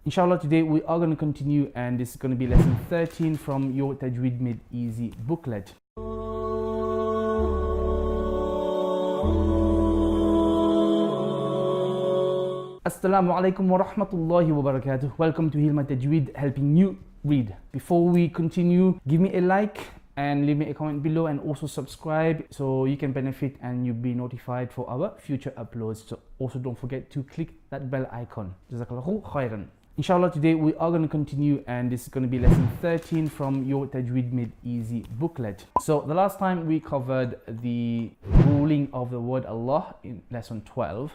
Inshallah, today we are going to continue, and this is going to be lesson 13 from your Tajweed Made Easy booklet. Assalamu alaikum wa rahmatullahi wa barakatuh. Welcome to HealMyTajweed, helping you read. Before we continue, give me a like and leave me a comment below, and also subscribe so you can benefit and you'll be notified for our future uploads. So also don't forget to click that bell icon. Jazakallahu khairan. Inshallah, today we are going to continue, and this is going to be lesson 13 from your Tajweed Made Easy booklet. So the last time we covered the ruling of the word Allah in lesson 12.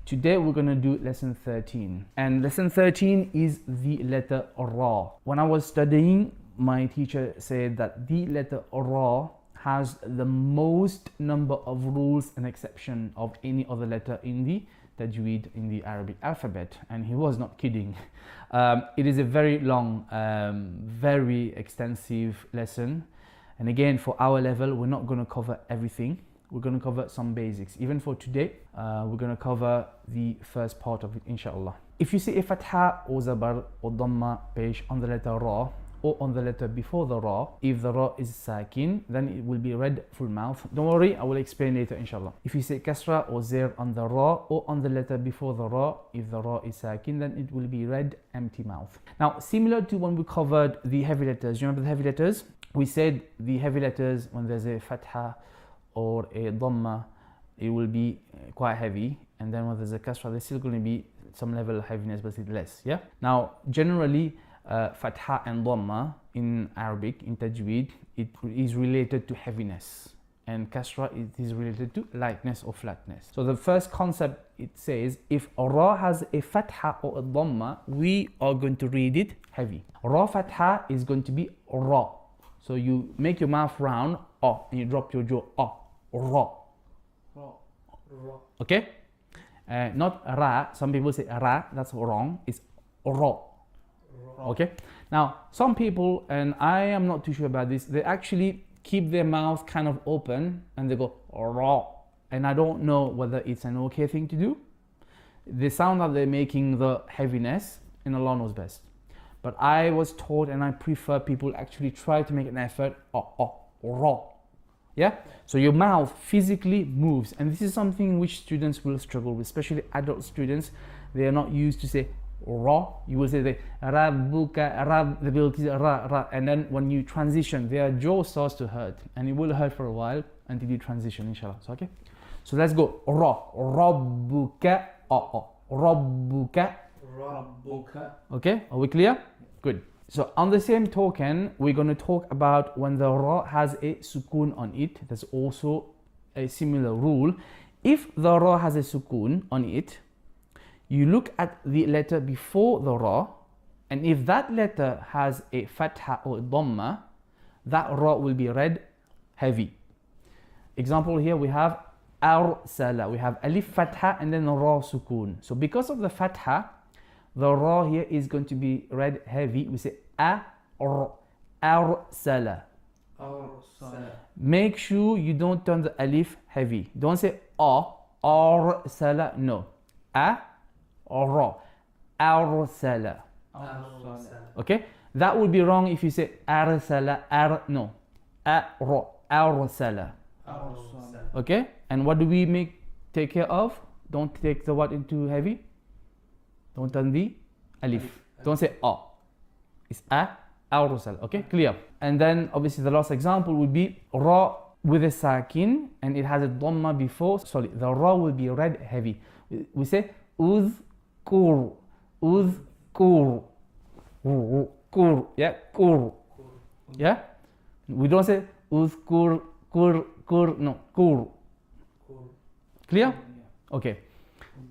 Today we're going to do lesson 13, and lesson 13 is the letter Ra. When I was studying, my teacher said that the letter Ra has the most number of rules and exception of any other letter in the Tajweed, in the Arabic alphabet, and he was not kidding. It is a very long, very extensive lesson, and again, for our level, we're not going to cover everything. We're going to cover some basics. Even for today, we're going to cover the first part of it, Insha Allah. If you see a fatha or zabar or dhamma page on the letter Ra, or on the letter before the Ra, if the Ra is sakin, then it will be read full mouth. Don't worry, I will explain later, inshallah. If you say kasra or zer on the Ra, or on the letter before the Ra, if the Ra is sakin, then it will be read empty mouth. Now, similar to when we covered the heavy letters, you remember the heavy letters? We said the heavy letters, when there's a fatha or a dhamma, it will be quite heavy, and then when there's a kasra, there's still going to be some level of heaviness, but it's less. Yeah. Now, generally, fatha and dhamma in Arabic, in Tajweed, it is related to heaviness, and kasra, it is related to lightness or flatness. So the first concept, it says, if Ra has a fatha or a dhamma, we are going to read it heavy. Ra fatha is going to be Ra. So you make your mouth round, and you drop your jaw, Ra. Okay? Not Ra. Some people say Ra, that's wrong. It's Ra. Okay? Now, some people, and I am not too sure about this, they actually keep their mouth kind of open and they go Ra. And I don't know whether it's an okay thing to do. The sound that they're making, the heaviness, and Allah knows best. But I was taught, and I prefer people actually try to make an effort, Ra. Yeah? So your mouth physically moves, and this is something which students will struggle with, especially adult students. They are not used to say Ra. You will say the Rabbuka, Rab, the ability Ra, Ra, and then when you transition, their jaw starts to hurt, and it will hurt for a while until you transition, inshallah. So, okay? So let's go. Ra, Rabbuka, Rabbuka. Rabbuka. Okay? Are we clear? Good. So on the same token, we're going to talk about when the Ra has a sukoon on it. There's also a similar rule. If the Ra has a sukoon on it, you look at the letter before the Ra, and if that letter has a fatha or a dhamma, that Ra will be read heavy. Example here, we have arsala. We have alif fatha and then Ra sukoon. So because of the fatha, the Ra here is going to be read heavy. We say arsala. Make sure you don't turn the alif heavy. Don't say arsala. No. Ra. Arsala. Okay? That would be wrong if you say arsala. No. Arsala. Okay? And what do we take care of? Don't take the what into heavy. Don't turn the alif. Don't say It's arsala. Okay? Clear. And then obviously the last example would be Ra with a sakin, and it has a dhamma before. Sorry, the Ra will be read heavy. We say uzkur. Uzkur. Kur. Yeah? Kur. Yeah? We don't say uzkur, kur. No. Kur. Clear? Okay.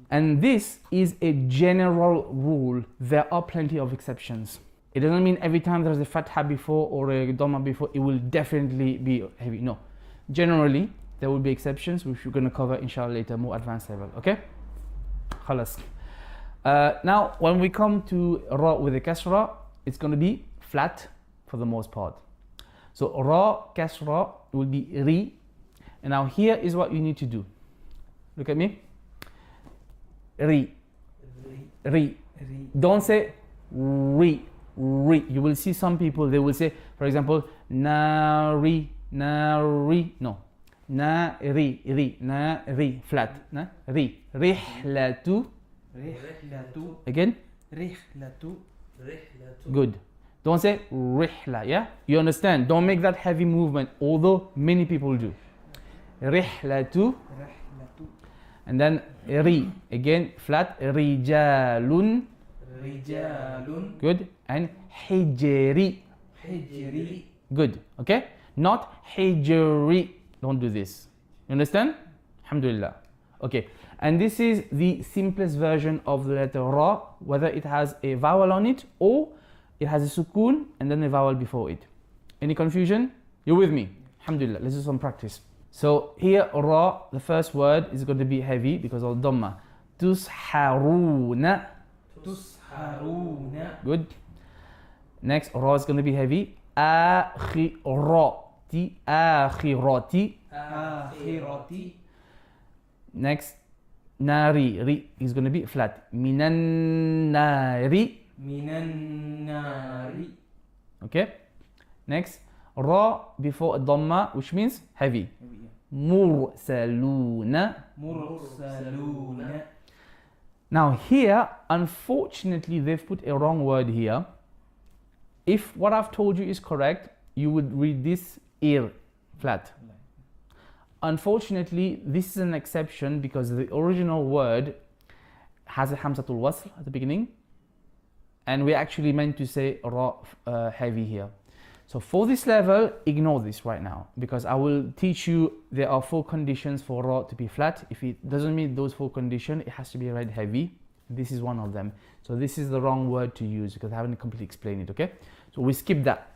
And this is a general rule. There are plenty of exceptions. It doesn't mean every time there's a fatha before or a dhamma before, it will definitely be heavy. No. Generally, there will be exceptions, which we're going to cover, inshallah, later, more advanced level. Okay? Khalas. Now, when we come to Ra with a kasra, it's going to be flat for the most part. So, Ra, kasra will be Ri. And now here is what you need to do. Look at me. Ri. Ri. Don't say ri, ri. You will see some people, they will say, for example, nari, nari, no, nari, ri, nari, flat, na, ri, rihlatu, rihlatu, again, rihlatu, rihlatu. good. Don't say rihla, yeah? You understand? Don't make that heavy movement, although many people do. Rihlatu, Rihlatu, and then ri, again, flat, rijalun, rijalun, good, and hijri, hijri, good, okay? Not hijri, don't do this. You understand? Alhamdulillah. Okay, and this is the simplest version of the letter ra, whether it has a vowel on it or it has a sukoon and then a vowel before it. Any confusion? You're with me? Alhamdulillah. Let's do some practice. So here, ra, the first word is going to be heavy because of dhamma. Tusharuna. tusharuna, Good. Next, ra is going to be heavy. Akhirati. Akhirati. akhirati, Next, nari. Ri is going to be flat. Minan nari. minan nari, Okay. Next, ra before a dhamma, which means heavy. Mursaluna. mursaluna. Now here, unfortunately, they've put a wrong word here. If what I've told you is correct, you would read this ir, flat. Unfortunately, this is an exception because the original word has a hamzatul wasl at the beginning, and we're actually meant to say ra heavy here. So for this level, ignore this right now because I will teach you there are 4 conditions for ra to be flat. If it doesn't meet those 4 conditions, it has to be read heavy. This is one of them. So this is the wrong word to use because I haven't completely explained it, okay? So we skip that.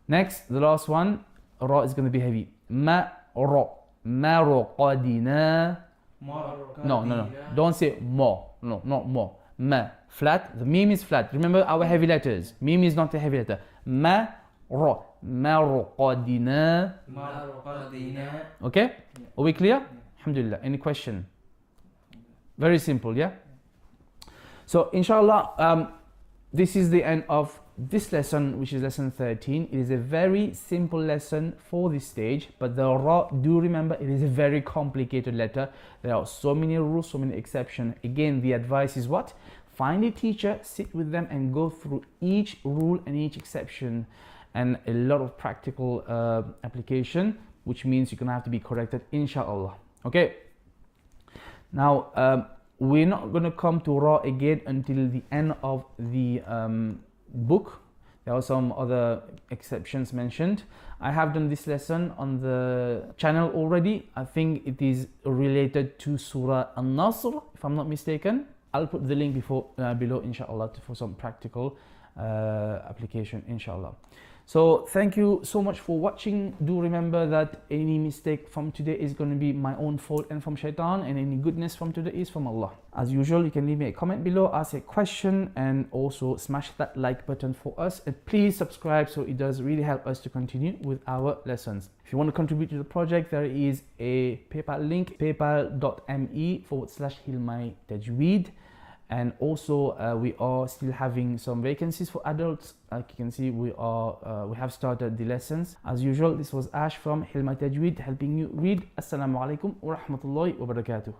Next, the last one, ra is going to be heavy. Ma-ra, ma-ra-qadina. No. Don't say more. No, not more. Ma, flat. The meme is flat. Remember our heavy letters. Meme is not a heavy letter. Ma-ra, ma-ra-qadina. marqadina. Okay? Are we clear? Alhamdulillah. Any question? Very simple, yeah? So, inshallah, this is the end of this lesson, which is lesson 13. It is a very simple lesson for this stage, but the ra, do remember, it is a very complicated letter. There are so many rules, so many exceptions. Again, the advice is what? Find a teacher, sit with them and go through each rule and each exception, and a lot of practical application, which means you're gonna have to be corrected, inshallah. Okay? Now, we're not gonna come to ra again until the end of the book. There are some other exceptions mentioned. I have done this lesson on the channel already. I think it is related to Surah Nasr, if I'm not mistaken. I'll put the link below, inshallah, for some practical application, inshallah. So thank you so much for watching. Do remember that any mistake from today is going to be my own fault and from shaitan, and any goodness from today is from Allah. As usual, you can leave me a comment below, ask a question, and also smash that like button for us, and please subscribe, so it does really help us to continue with our lessons. If you want to contribute to the project, there is a PayPal link, paypal.me/HealMyTajweed. And also we are still having some vacancies for adults. Like you can see, we have started the lessons. As usual, this was Ash from HealMyTajweed, helping you read. Assalamu alaikum wa rahmatullahi wa barakatuh.